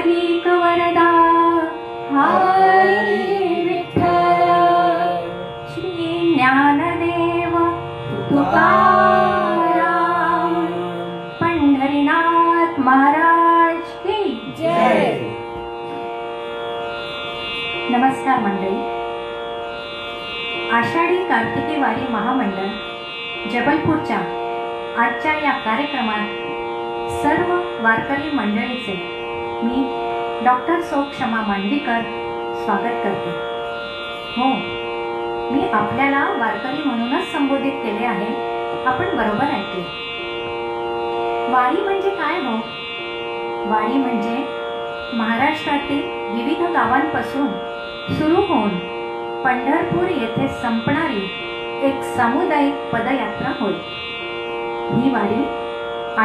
अधिक वरदा हरी विठ्ठल। श्री ज्ञानदेव तुकाराम पंढरीनाथ महाराज की जय। नमस्कार मंडळी, आषाढी कार्तिकी वारी महामंडळ जबलपूरच्या आजच्या या कार्यक्रमात सर्व वारकरी मंडळीचे मी डॉक्टर सौ क्षमा मांडवीकर स्वागत करते। हो, मी आपल्याला वारकरी म्हणूनच संबोधित केले आहे, आपण बरोबर ऐकले। वारी म्हणजे काय हो? वारी म्हणजे महाराष्ट्रातील विविध गावांपासून सुरू होऊन पंढरपूर येथे संपणारी एक सामुदायिक पदयात्रा होय। ही वारी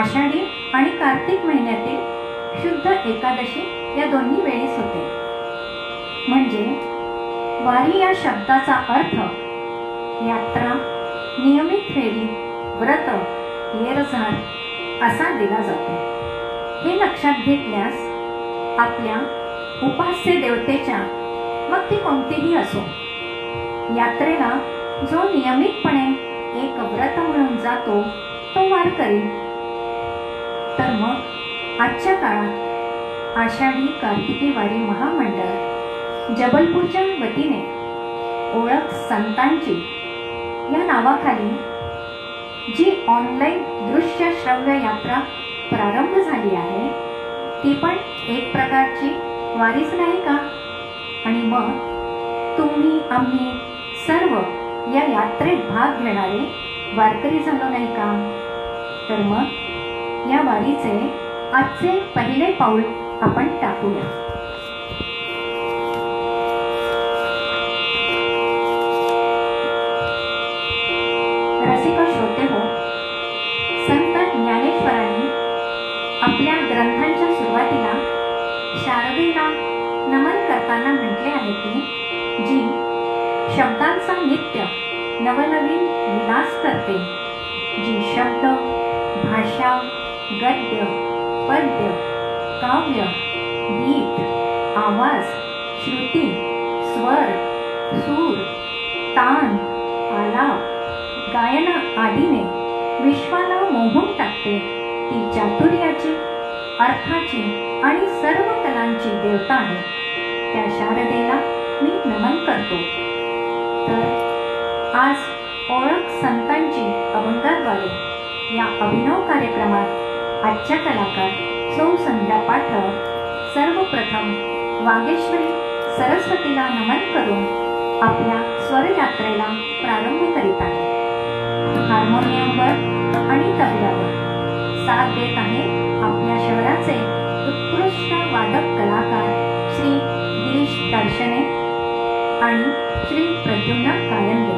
आषाढी आणि कार्तिक महिन्यातील शुद्ध एकादशी या दोन्ही वेळेस होते। म्हणजे वारी या शब्दाचा अर्थ यात्रा, नियमित फेरी, व्रत, येरझार असा दिला जातो। हे लक्षात घेतल्यास आपल्या उपास्य देवतेच्या, मग ती कोणतीही असो, यात्रेला जो नियमितपणे एक व्रत म्हणून जातो तो वारकरी। तर मग आजच्या काळात आषाढी कार्तिकी वारी महामंडळ जबलपूरच्या वतीने ओळख संतांची या नावाखाली जी ऑनलाईन दृश्य श्रव्य यात्रा प्रारंभ झाली आहे, ती पण एक प्रकारची वारीच नाही का? आणि मग तुम्ही आम्ही सर्व या यात्रेत भाग घेणारे वारकरी झालो नाही का? तर मग या वारीचे आजचे पहिले पाऊल आपण टाकूया। रसिक श्रोते हो, संत ज्ञानेश्वरांनी आपल्या ग्रंथांच्या सुरुवातीला शारदेला नमन करताना म्हटले आहे की जी शब्दांचा नित्य नवनवीन विलास करते, जी शब्द, भाषा, गद्य, पद्य, काव्य, गीत, आवाज, श्रुती, स्वर, सूर, तान, आलाप, गायन आदीने विश्वाला मोहून टाकते, ती चातुर्याची, अर्थाची आणि सर्व कलांची देवता आहे। त्या शारदेला मी नमन करतो। तर आज ओळख संतांची अभंगाद्वारे या अभिनव कार्यक्रमात आजच्या कलाकार सौ संध्या पाठक सर्वप्रथम वागेश्वरी सरस्वतीला नमन करून आपल्या स्वरयात्रेला प्रारंभ करीत आहे। हार्मोनियमवर आणि तबल्यावर साथ देत आहे आपल्या शहराचे उत्कृष्ट वादक कलाकार श्री गिरीश दर्शने आणि श्री प्रद्युम्न कायंदे।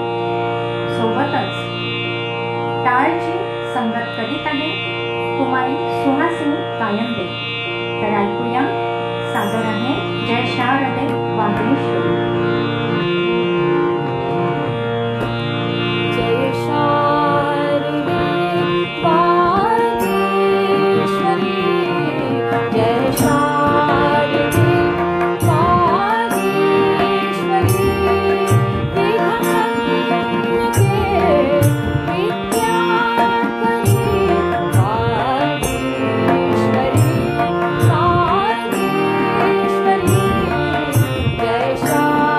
सोबतच टाळची संगत करीत आहे कुमारी सुहासिनी कायंदे। तर ऐकूया, सादर आहे जय शारदे वागेश्वरी। जय शारदे वागेश्वरी, जय शारदे वागेश्वरी, विघ्नके विद्याकरी वागेश्वरी, वागेश्वरी, जय शारदे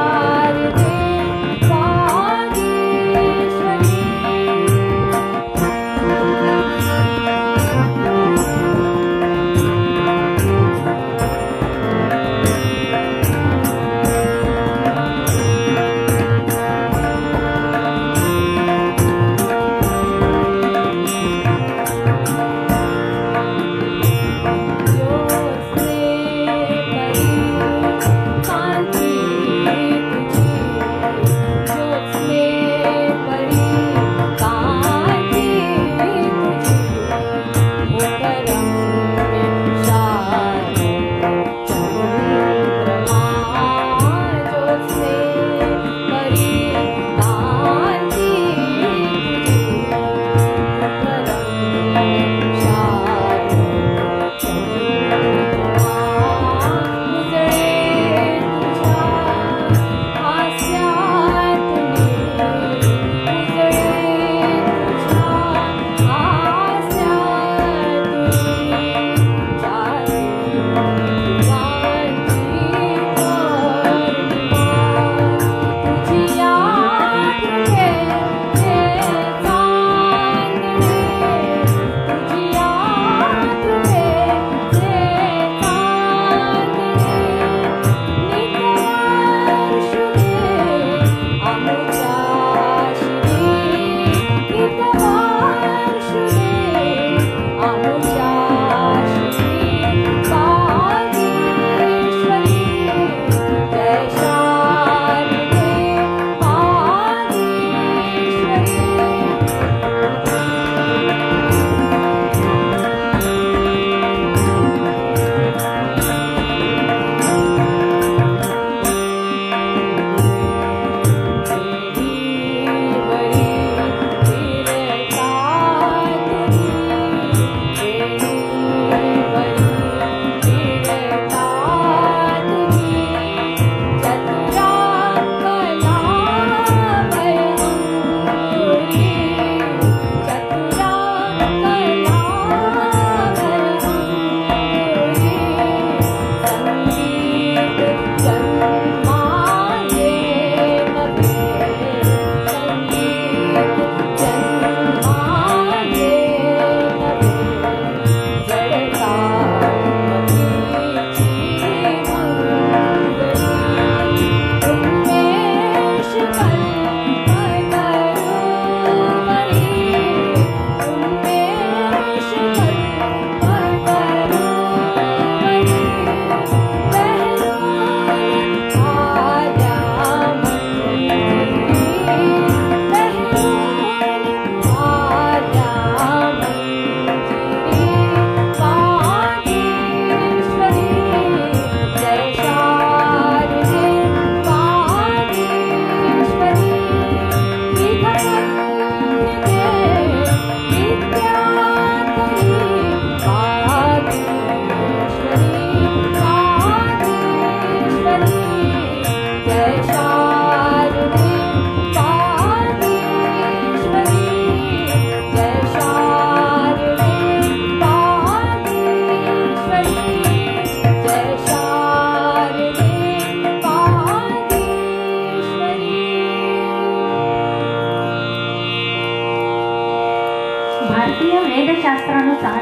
शास्त्रानुसार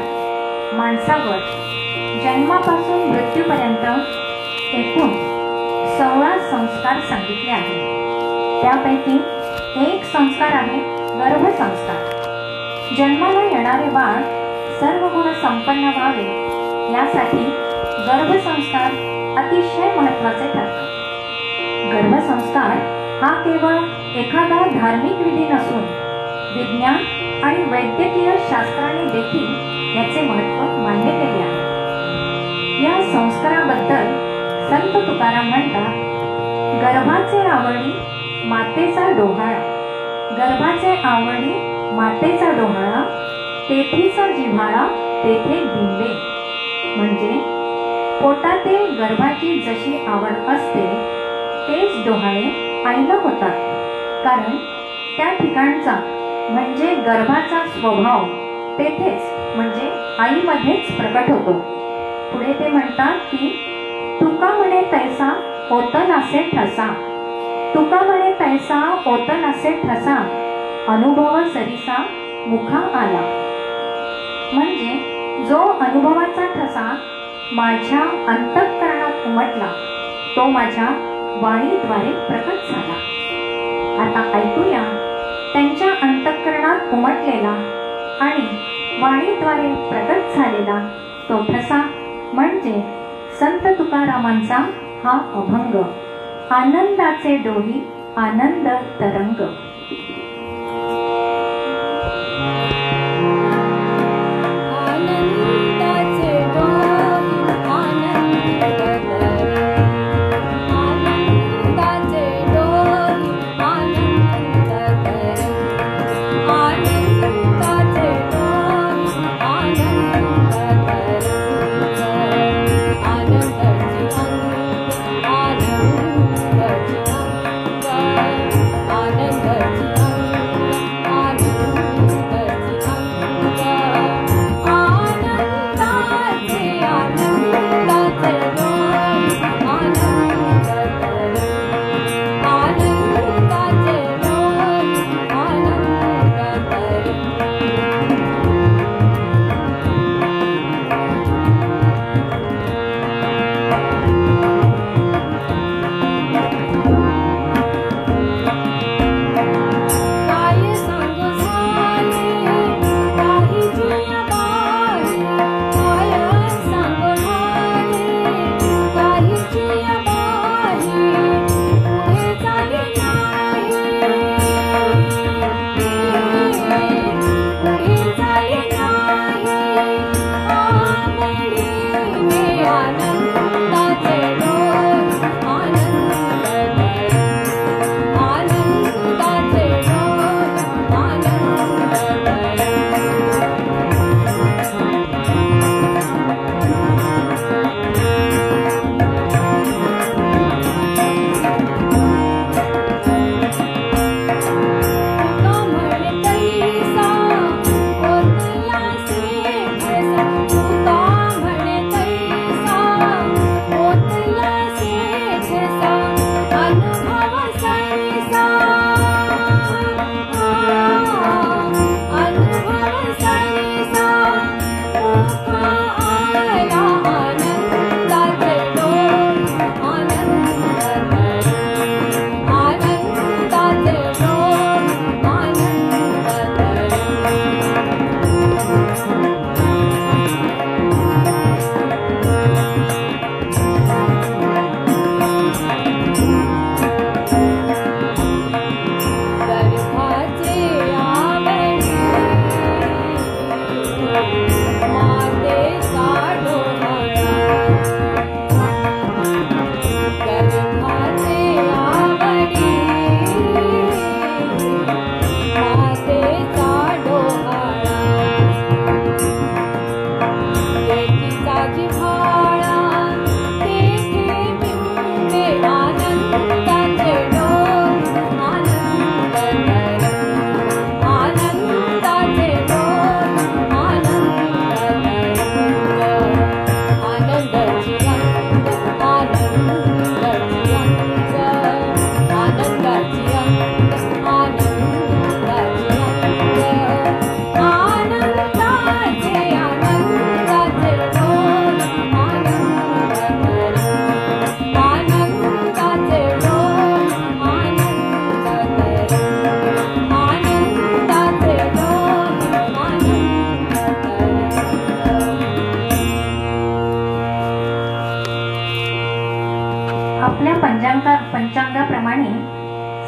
माणसावर जन्मापासून मृत्यूपर्यंत एकूण 16 संस्कार सांगितले आहेत. त्यापैकी एक संस्कार आहे गर्भसंस्कार. जन्माला येणारे बाळ सर्व गुण संपन्न व्हावे यासाठी गर्भसंस्कार अतिशय महत्त्वाचे ठरतात. गर्भसंस्कार हा केवळ एखादा धार्मिक विधी नसून विज्ञान आणि वैद्यकीय शास्त्राने देखील याचे महत्त्व मान्य केले आहे. या संस्काराबद्दल संत तुकाराम म्हणतात, गर्भाचे आवडी मातेचा डोहाळा, गर्भाचे आवडी मातेचा डोहाळा, तेथीचा जिव्हाळा तेथे बिंबे. म्हणजे पोटातील गर्भाची जशी आवड असते तेच डोहाळे आईला होतात, कारण त्या ठिकाणचा म्हणजे गर्भाचा स्वभाव तेथेच म्हणजे आईमध्येच प्रकट होतो. पुढे ते म्हणतात की तुका म्हणे तैसा ओतनासे ठसा, तुका म्हणे तैसा ओतनासे ठसा, अनुभव सरिसा मुखा आला. म्हणजे जो अनुभवाचा ठसा माझ्या अंतःकरणात उमटला तो माझ्या वाणीद्वारे प्रकट झाला. आता ऐकूया त्यांच्या अंतःकरणात उमटलेला आणि वाणीद्वारे प्रकट झालेला तो ठसा म्हणजे संत तुकारामांचा हा अभंग, आनंदाचे डोही आनंद तरंग. आनंद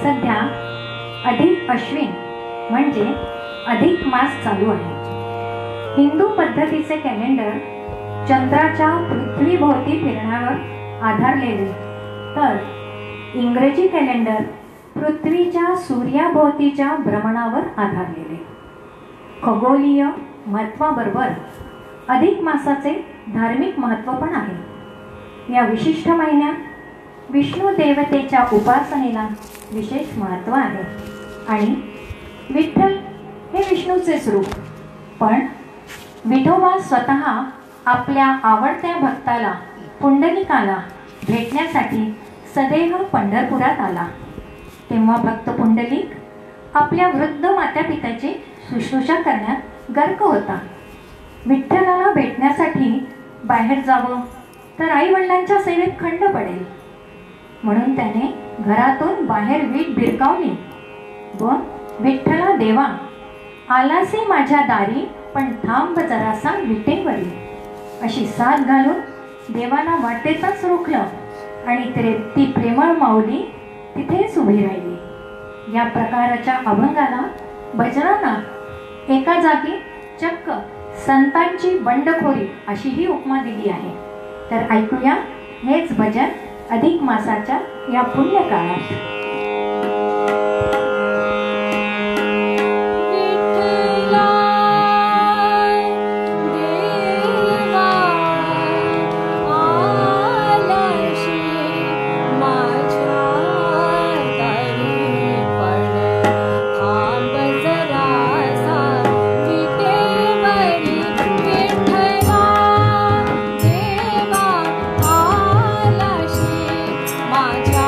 सध्या अधिक अश्विन म्हणजे अधिक मास चालू आहे. हिंदू पद्धतीचे कॅलेंडर चंद्राच्या पृथ्वीभोवती फिरण्यावर आधारलेले, तर इंग्रजी कॅलेंडर पृथ्वीच्या सूर्याभोवतीच्या भ्रमणावर आधारलेले. खगोलीय महत्त्वाबरोबर अधिक मासाचे धार्मिक महत्त्व पण आहे. या विशिष्ट महिन्यात विष्णू देवतेच्या उपासनेला विशेष महत्त्व आहे आणि विठ्ठल हे विष्णूचेच रूप. पण विठोबा स्वतः आपल्या आवडत्या भक्ताला पुंडलिकाला भेटण्यासाठी सदैव पंढरपुरात आला. तेव्हा भक्त पुंडलिक आपल्या वृद्ध मातापित्याची शुश्रूषा करण्यात गर्क होता. विठ्ठलाला भेटण्यासाठी बाहेर जावं तर आईवडिलांच्या सेवेत खंड पडेल, म्हणून त्याने घरातून बाहेर वीट भिरकावली व विठ्ठला देवा, आलासे माझ्या दारी पण थांब जरासा विटेवरी अशी साथ घालून देवाला वाटेतच रोखलं आणि ती प्रेमळ माऊली तिथेच उभी राहिली. या प्रकारच्या अभंगाला भजनांना एका जागी चक्क संतांची बंडखोरी अशीही उपमा दिली आहे. तर ऐकूया हेच भजन अधिक मासाच्या या पुण्य काळात. माझ्या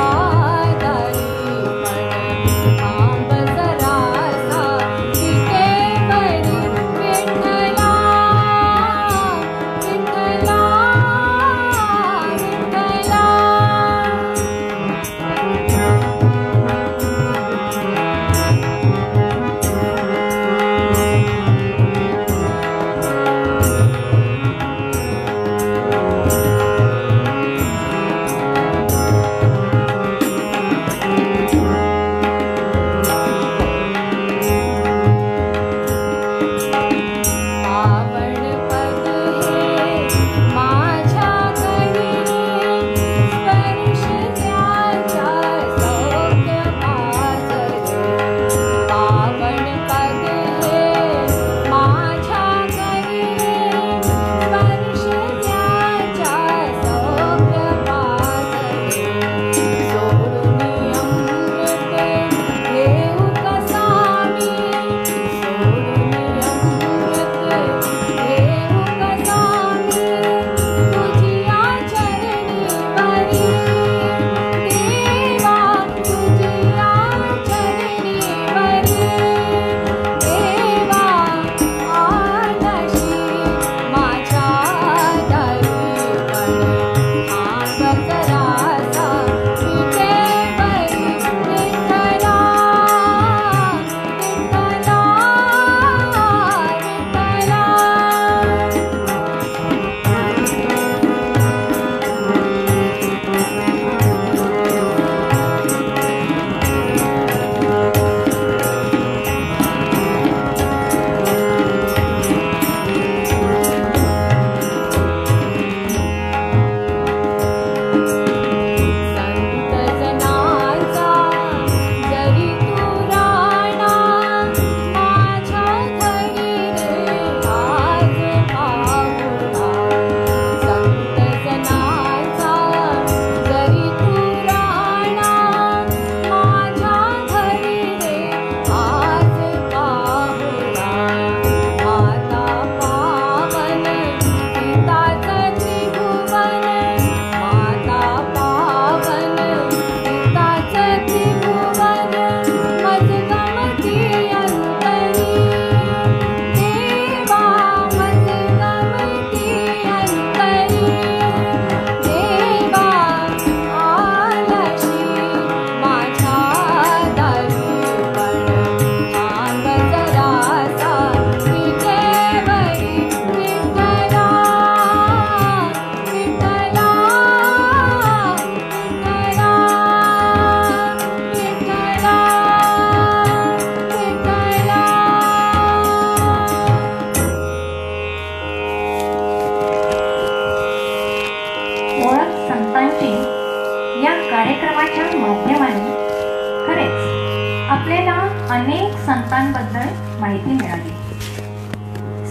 अनेक संतांबद्दल माहिती मिळाली.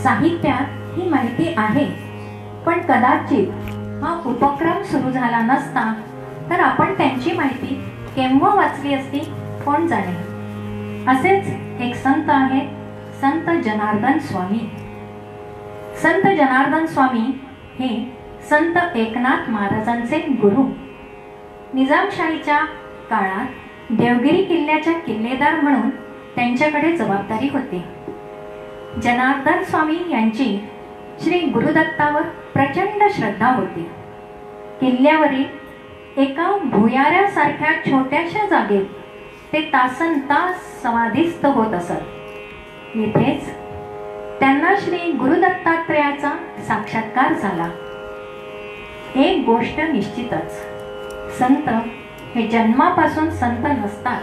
साहित्यात ही माहिती आहे, पण कदाचित हा उपक्रम सुरू झाला नसता तर आपण त्यांची माहिती केव्हा वाचली असती कोण जाणे. असेच एक संत आहेत, संत जनार्दन स्वामी. संत जनार्दन स्वामी हे संत एकनाथ महाराजांचे गुरु. निजामशाहीच्या काळात देवगिरी किल्ल्याच्या किल्लेदार म्हणून त्यांच्याकडे जबाबदारी होती. जनार्दन स्वामी यांची श्री गुरुदत्तावर प्रचंड श्रद्धा होती. किल्ल्यावरील एका भुयाऱ्यासारख्या छोट्याशा जागेत ते तासनतास समाधिस्थ होत असत. येथेच त्यांना श्री गुरुदत्तात्रेयाचा साक्षात्कार झाला. एक गोष्ट निश्चितच, संत हे जन्मापासून संत नसतात.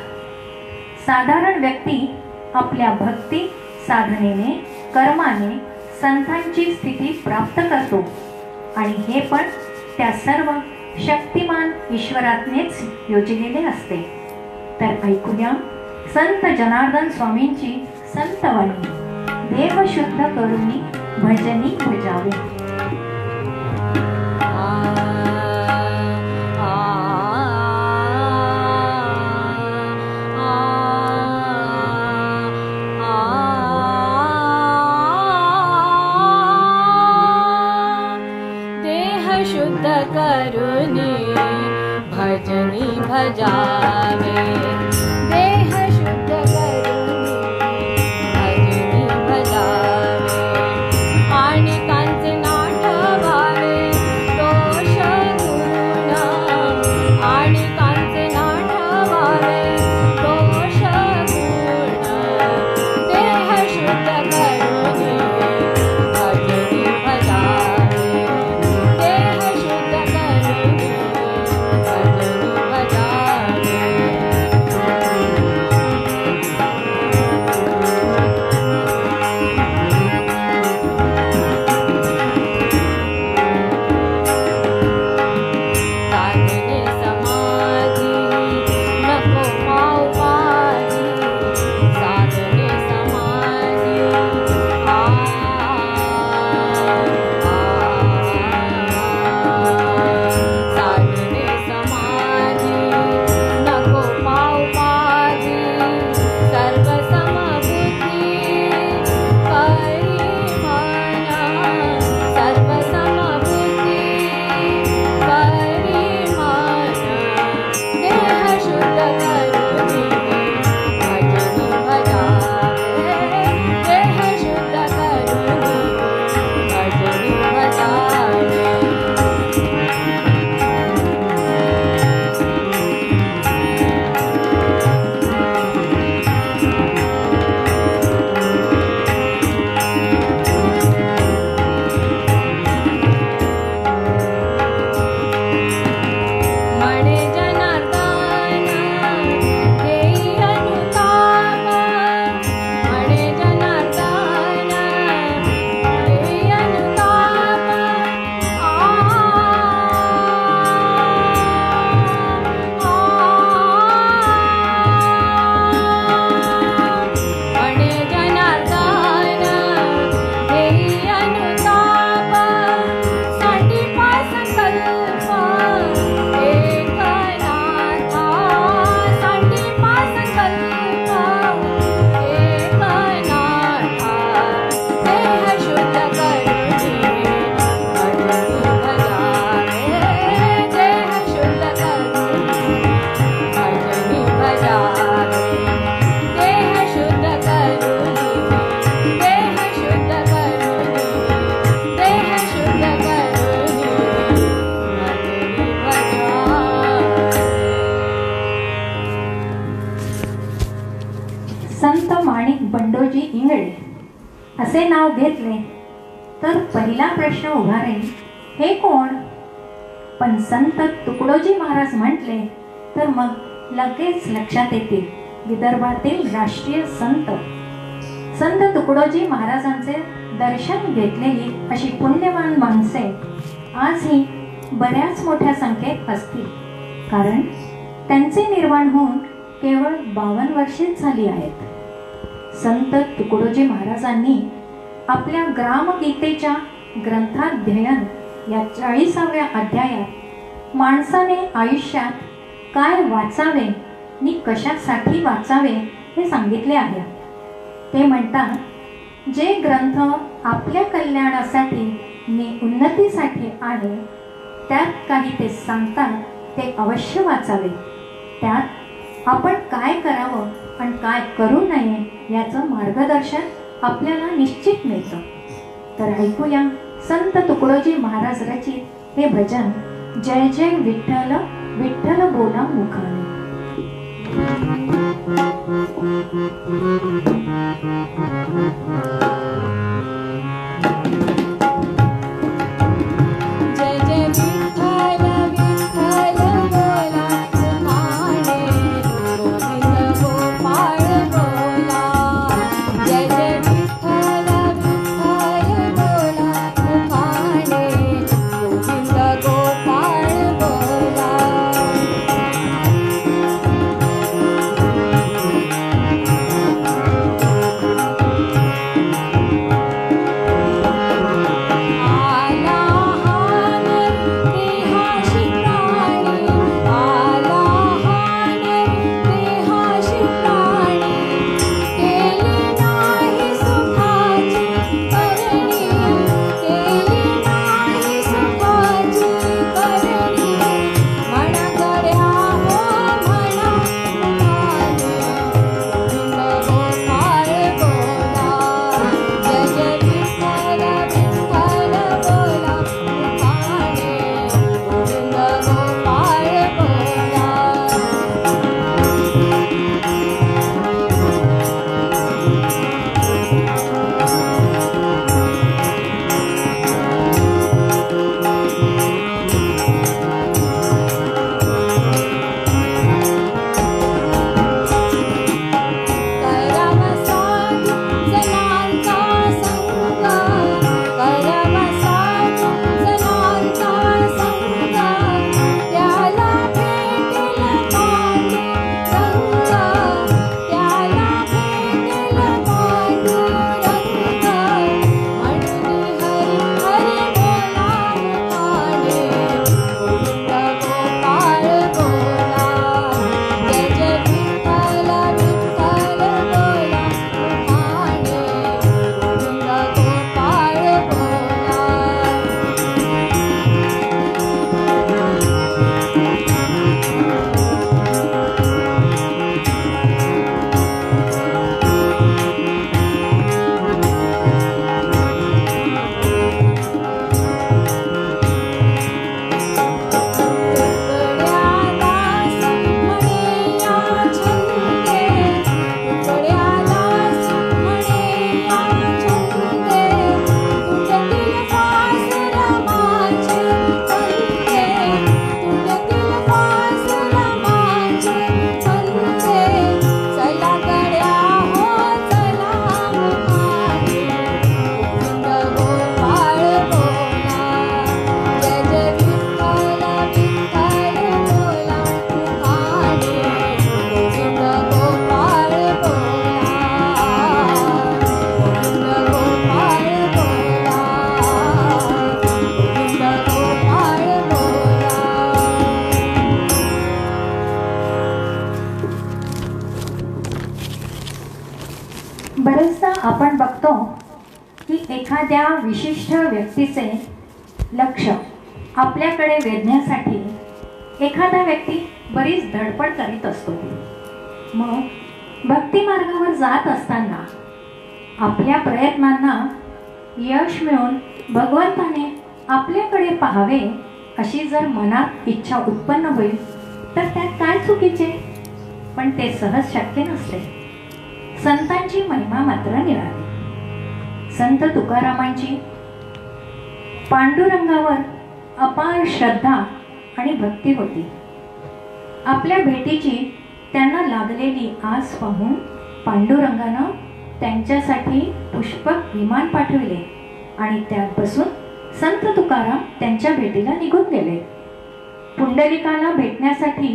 साधारण व्यक्ती आपल्या भक्ती साधनेने कर्माने संतांची स्थिती प्राप्त करतो आणि हे पण त्या सर्व शक्तिमान ईश्वरानेच योजलेले असते. तर ऐकूया संत जनार्दन स्वामींची संतवाणी. देव शुद्ध करुणी भजनी भजावे. शुद्ध करुणी भजनी भजावे. देह शुद्ध करुणी भजनी भजावे. आणि कांचे नाठवावे दोष गुण. आणि कांचे नाठवावे दोष गुण. देह शुद्ध करुणी भजनी भजावे. बंडोजी इंगळे असे नाव घेतले तर पहिला प्रश्न उभा राहील, हे कोण? पण संत तुकडोजी महाराज म्हटले तर मग लगेच लक्षात येतील विदर्भातील राष्ट्रीय संत. संत तुकडोजी महाराजांचे दर्शन घेतलेली अशी पुण्यवान माणसे आजही बऱ्याच मोठ्या संख्येत असतील, कारण त्यांचे निर्वाण होऊन केवळ 52 वर्षेच झाली आहेत. संत तुकडोजी महाराजांनी आपल्या ग्रामगीतेच्या ग्रंथाध्ययन या 40व्या अध्यायात माणसाने आयुष्यात काय वाचावे आणि कशासाठी वाचावे हे सांगितले आहे. ते म्हणतात, जे ग्रंथ आपल्या कल्याणासाठी आणि उन्नतीसाठी आहे त्यात काही ते सांगतात ते अवश्य वाचावे. त्यात आपण काय करावं आणि काय करू नये याचं मार्गदर्शन आपल्याला निश्चित मिळतं. तर ऐकूया संत तुकडोजी महाराज रचित हे भजन, जय जय विठ्ठल विठ्ठल बोला मुखाने. जय जय विठ्ठल विठ्ठल बोला मुखाने, गोविंद गोपाळ बोला. जय जय विठ्ठल विठ्ठल बोला मुखाने, गोविंद गोपाळ बोला. बरेचदा आपण बघतो की एखाद्या विशिष्ट व्यक्तीचे लक्ष आपल्याकडे वेधण्यासाठी एखादा व्यक्ती बरीच धडपड करीत असतो. मग भक्ती मार्गावर जात असताना आपल्या प्रयत्नांना यश मिळून भगवंताने आपल्याकडे पाहावे अशी जर मनात इच्छा उत्पन्न होईल तर त्यात काय चुकीचे? पण ते सहज शक्य नसते. संतांची महिमा मात्र निराळी. संत तुकारामांची पांडुरंगावर अपार श्रद्धा आणि भक्ती होती. आपल्या भेटीची त्यांना लागलेली आस पाहून पांडुरंगानं त्यांच्यासाठी पुष्पक विमान पाठविले आणि त्यात बसून संत तुकाराम त्यांच्या भेटीला निघून गेले. पुंडलिकाला भेटण्यासाठी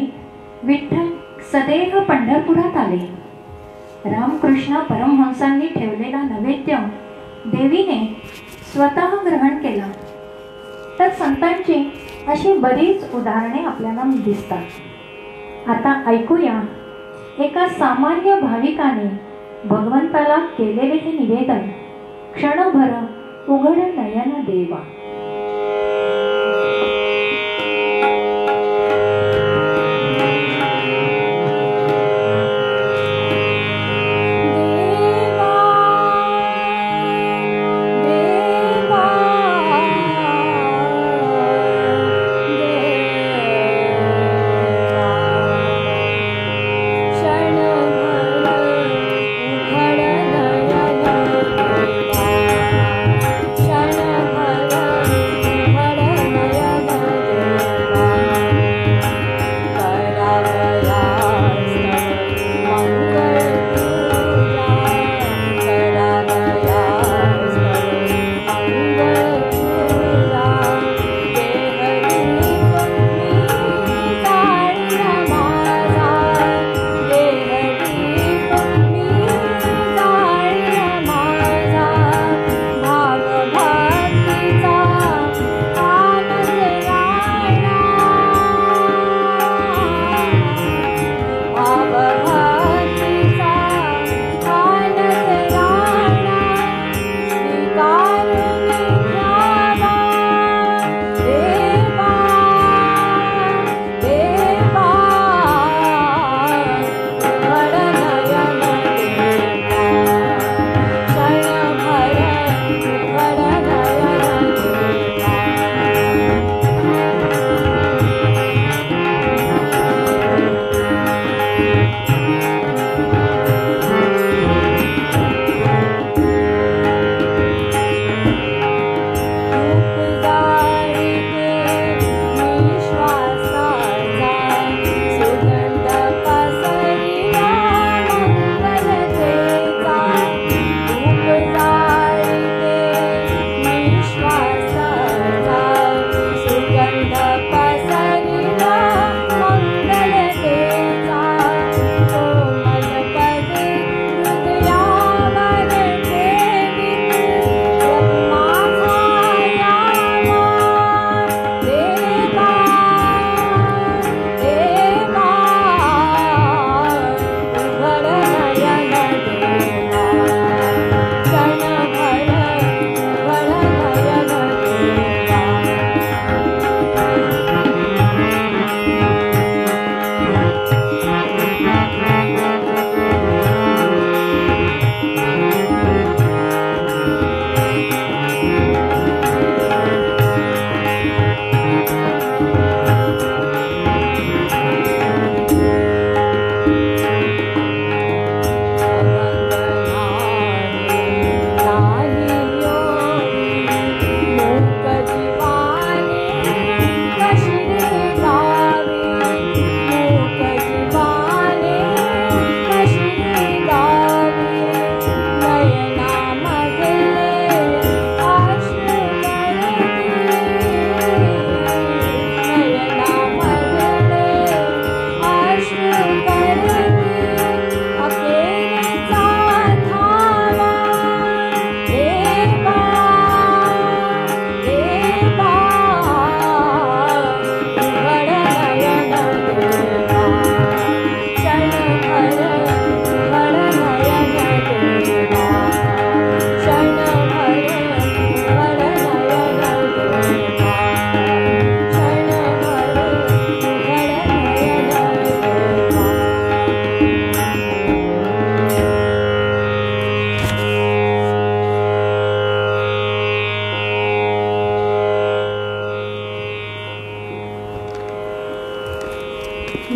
विठ्ठल सदैव पंढरपुरात आले. रामकृष्ण परमहंसांनी ठेवलेला नैवेद्य देवीने स्वतः ग्रहण केला. तर संतांची अशी बरीच उदाहरणे आपल्याला दिसतात. आता ऐकूया एका सामान्य भाविकाने भगवंताला केलेले हे निवेदन. क्षणभर उघड नयन देवा.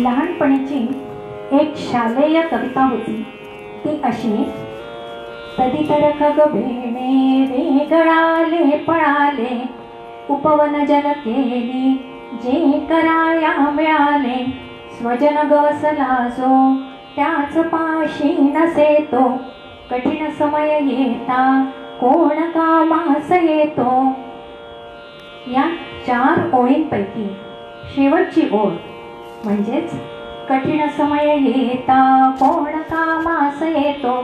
लहानपणीची एक शालेय कविता होती ती अशी. कधी तर खग भेणे वेगळाले पळाले, उपवन जल केली जे कराया मिळाले. स्वजन गवसला जो त्याच पाशी नसे तो, कठीण समय येता कोण कामास येतो. या 4 ओळींपैकी शेवटची ओळ म्हणजेच कठीण समय येता कोण कामास येतो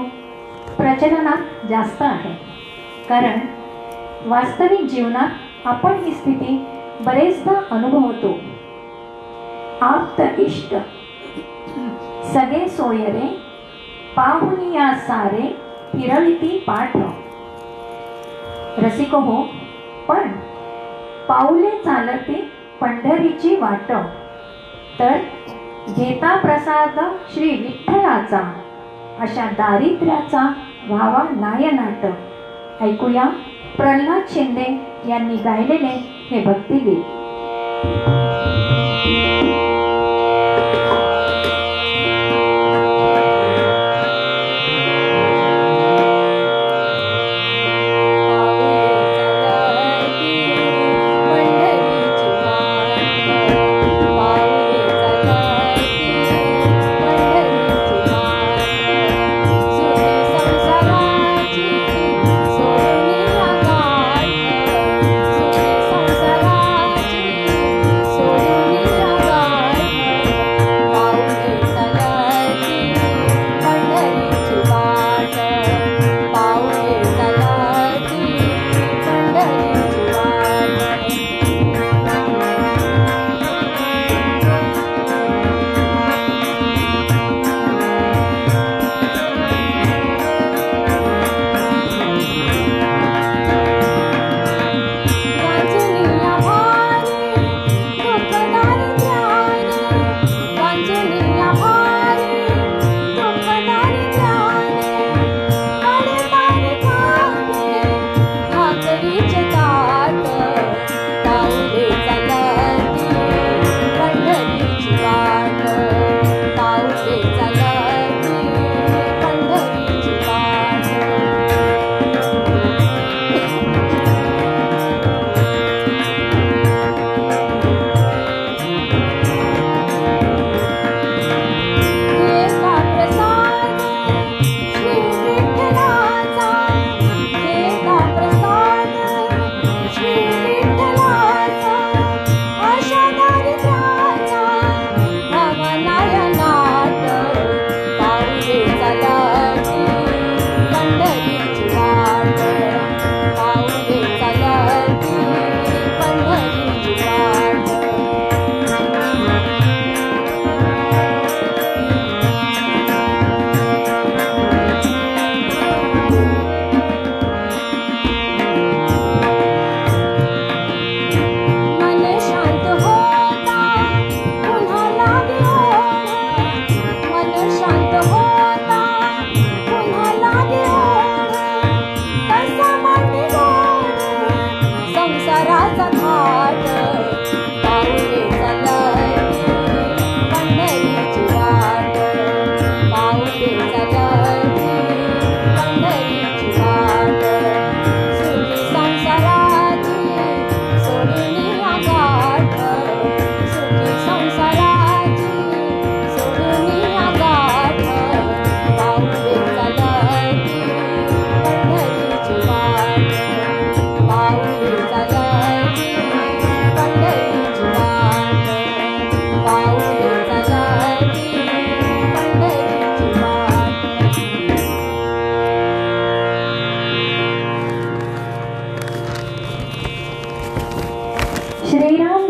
प्रचलनात जास्त आहे. कारण वास्तविक जीवनात आपण ही स्थिती बरेचदा अनुभवतो. आप्त इष्ट सगळे सोयरे पाहुनी या सारे फिरविती पाठ. रसिक हो, पण पाऊले चालते पंढरीची वाट. तर घेता प्रसाद श्री विठ्ठलाचा अशा दारिद्र्याचा व्हावा नायनाट. ऐकूया प्रल्हाद शिंदे यांनी गायलेले हे भक्तिगीत.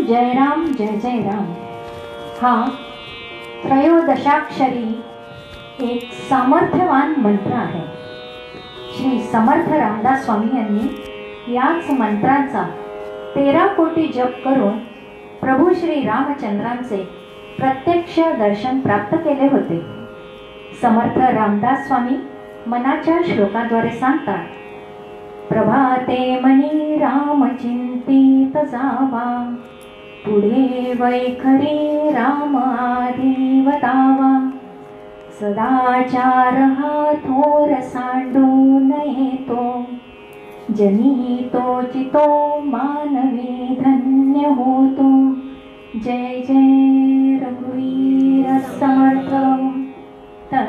जय राम जय जय राम हा त्रयोदशाक्षरी एक सामर्थ्यवान मंत्र आहे. श्री समर्थ रामदास स्वामी यांनी याच मंत्राचा 13 कोटी जप करून प्रभू श्री रामचंद्रांचे प्रत्यक्ष दर्शन प्राप्त केले होते. समर्थ रामदास स्वामी मनाच्या श्लोकाद्वारे सांगतात, प्रभाते मनी राम चिंतित जावा, पुढे वैखरी राम आधी वतावा, सदाचार हा थोर सांडून येतो, जनी तो चितो मानवी धन्य होतो. जय जय रघुवीर समर्थ. तर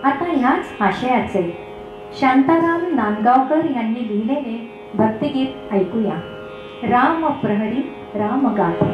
आता ह्याच आशयाचे शांताराम नांदगावकर यांनी लिहिलेले भक्तिगीत ऐकूया. राम प्रहरी राम गाथा.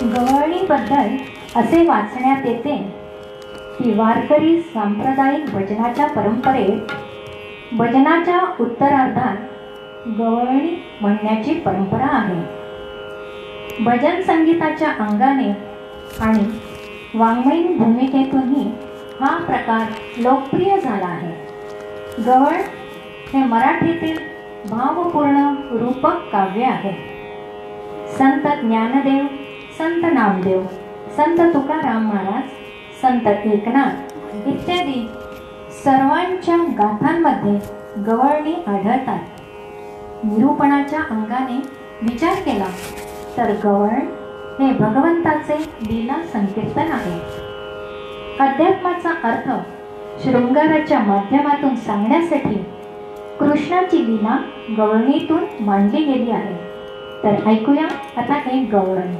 गवळणीबद्दल असे वाचण्यात येते की वारकरी सांप्रदायिक भजनाच्या परंपरेत भजनाच्या उत्तरार्धात गवळणी म्हणण्याची परंपरा आहे. भजन संगीताच्या अंगाने आणि वाङ्मयीन भूमिकेतूनही हा प्रकार लोकप्रिय झाला आहे. गवळ हे मराठीतील भावपूर्ण रूपक काव्य आहे. संत ज्ञानदेव, संत नामदेव, संत तुकाराम महाराज, संत एकनाथ इत्यादी सर्वांच्या गाथांमध्ये गवळणी आढळतात. निरूपणाच्या अंगाने विचार केला तर गवळण हे भगवंताचे लीला संकीर्तन आहे. अध्यात्माचा अर्थ शृंगाराच्या माध्यमातून सांगण्यासाठी कृष्णाची लीला गवळणीतून मांडली गेली आहे. तर ऐकूया आता एक गवळण.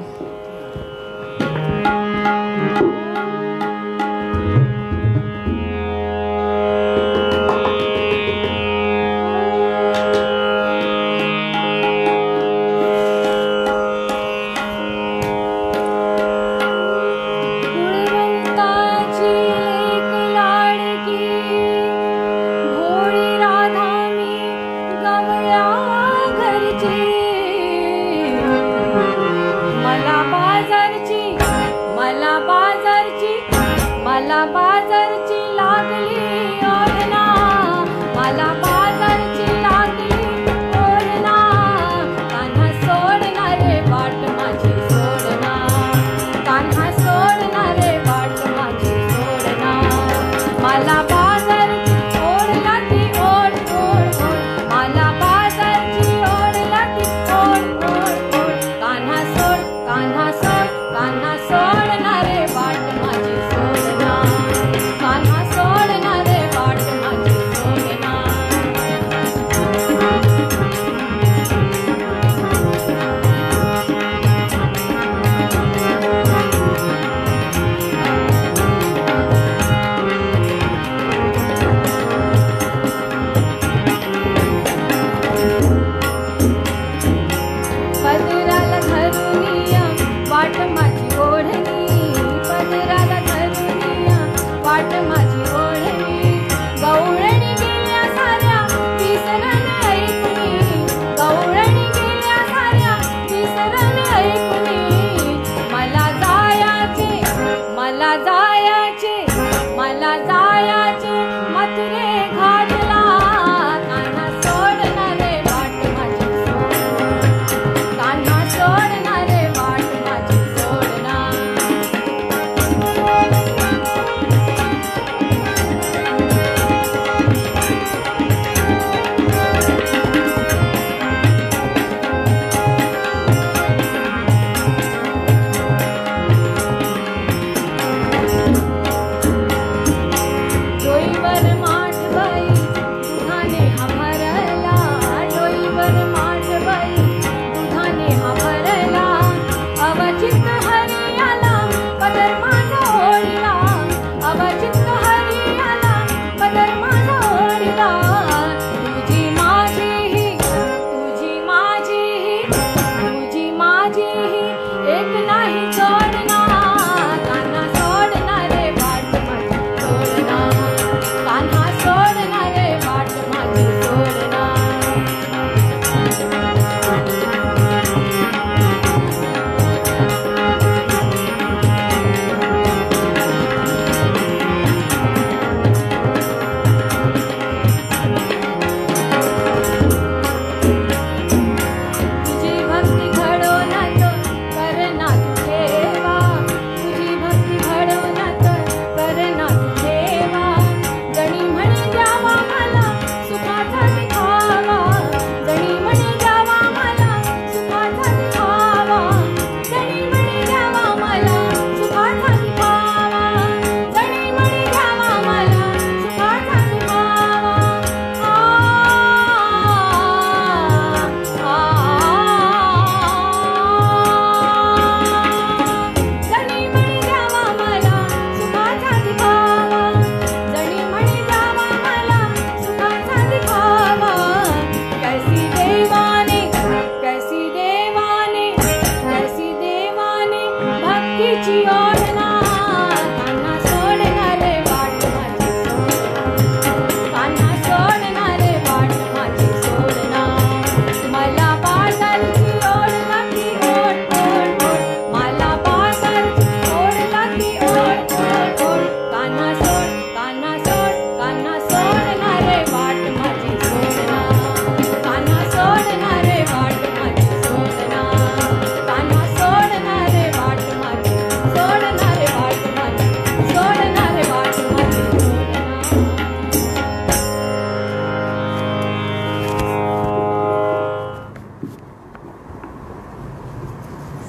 मला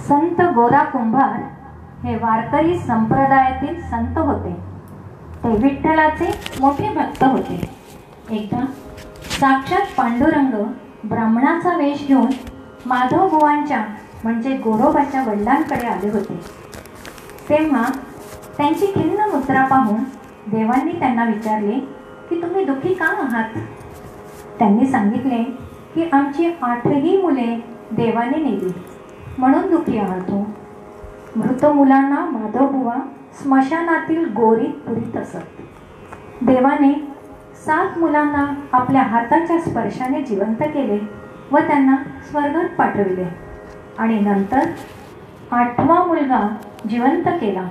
संत गोरा कुंभार हे वारकरी संप्रदायातील संत होते. ते विठ्ठलाचे मोठे भक्त होते. एकदा साक्षात पांडुरंग ब्राह्मणाचा वेश घेऊन माधव बुवांच्या म्हणजे गोरोबाच्या वडिलांकडे आले होते. तेव्हा त्यांची खिन्न मुद्रा पाहून देवांनी त्यांना विचारले की तुम्ही दुःखी का आहात. त्यांनी सांगितले की आमची 8ही मुले देवाने नेली म्हणून दुःखी आहोत. मृत मुलांना माधवबुवा स्मशानातील गोरीत पुरीत असत. देवाने 7 मुलांना आपल्या हाताच्या स्पर्शाने जिवंत केले व त्यांना स्वर्गात पाठविले आणि नंतर 8वा मुलगा जिवंत केला.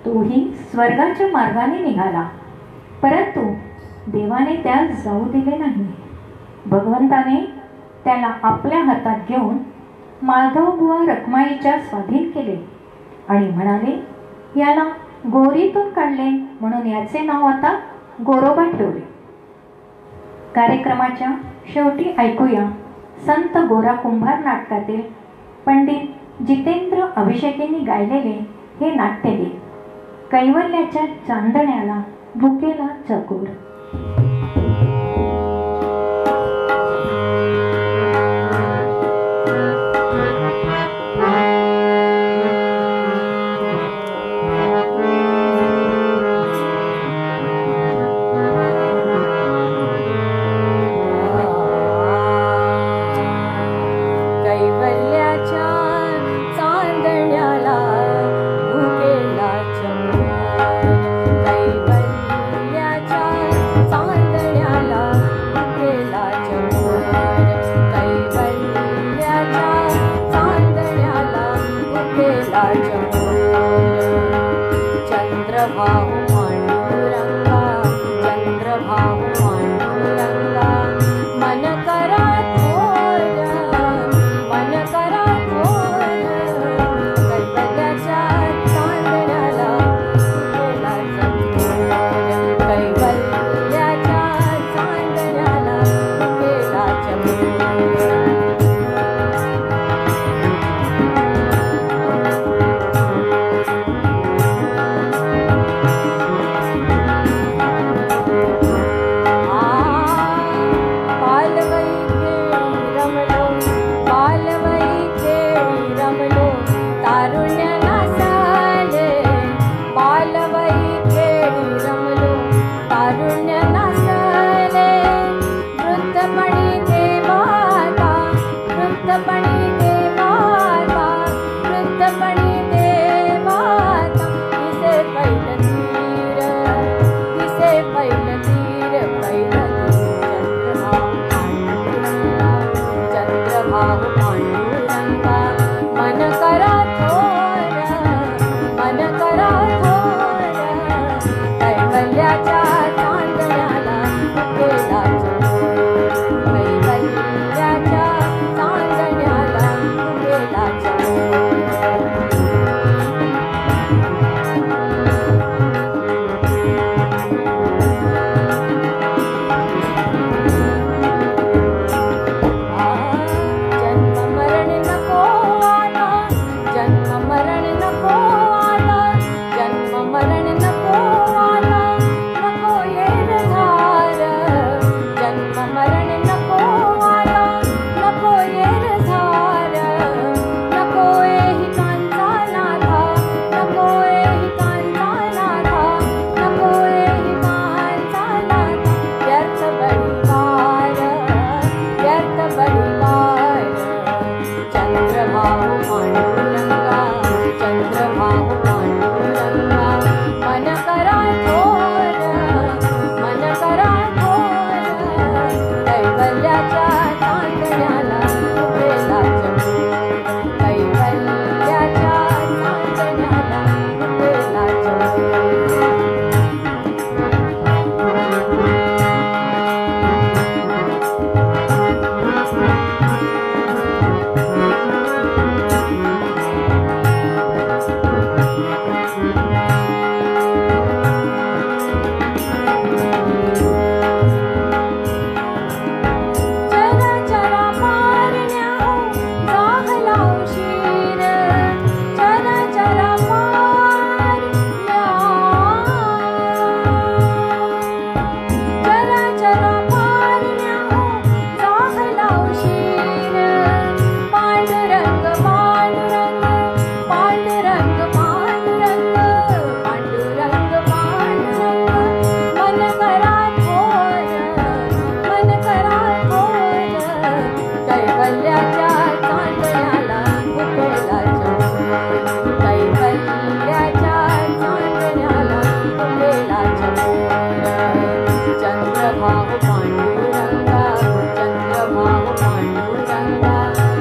तोही स्वर्गाच्या मार्गाने निघाला, परंतु देवाने त्यास जाऊ दिले नाही. भगवंताने त्याला आपल्या हातात घेऊन माधवबुवा रखमाईच्या स्वाधीन केले आणि म्हणाले, याला गोरीतून काढले म्हणून याचे नाव आता गोरोबा ठेवले. कार्यक्रमाच्या शेवटी ऐकूया संत गोरा कुंभार नाटकातील पंडित जितेंद्र अभिषेकींनी गायलेले हे नाट्यगीत कैवल्याच्या चांदण्याला भुकेला चकोर. कैवल्याच्या चांदण्याला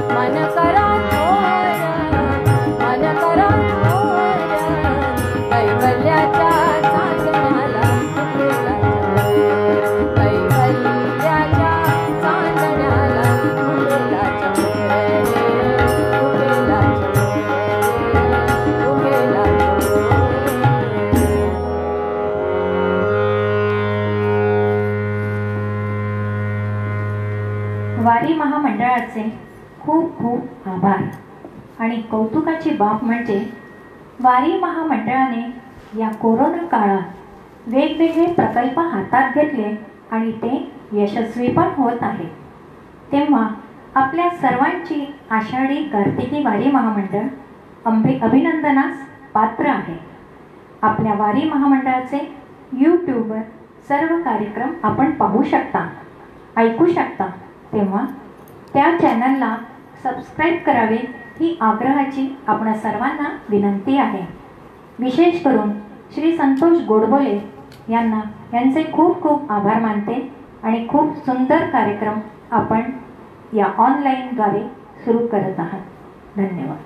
मन करा थोर, मन करा थोर, कैवल्याच्या चांदण्याला फुलेला चंद्र, कैवल्याच्या चांदण्याला फुलेला चंद्र रे, फुलेला चंद्र रे, फुलेला चंद्र. वारी महामंडळाचे खूप खूप आभार आणि कौतुकाची बाब म्हणजे वारी महामंडळाने या कोरोना काळात वेगवेगळे प्रकल्प हातात घेतले आणि ते यशस्वी पण होत आहे. तेव्हा आपल्या सर्वांची आषाढी कार्तिकी वारी महामंडळ अभिनंदनास पात्र आहे. आपल्या वारी महामंडळाचे यूट्यूबवर सर्व कार्यक्रम आपण पाहू शकता, ऐकू शकता. तेव्हा त्या चॅनलला सबस्क्राईब करावे ही आग्रहाची आपणा सर्वांना विनंती आहे. विशेष करून श्री संतोष गोडबोले यांचे खूप खूप आभार मानते आणि खूप सुंदर कार्यक्रम आपण या ऑनलाईनद्वारे सुरू करत आहात. धन्यवाद.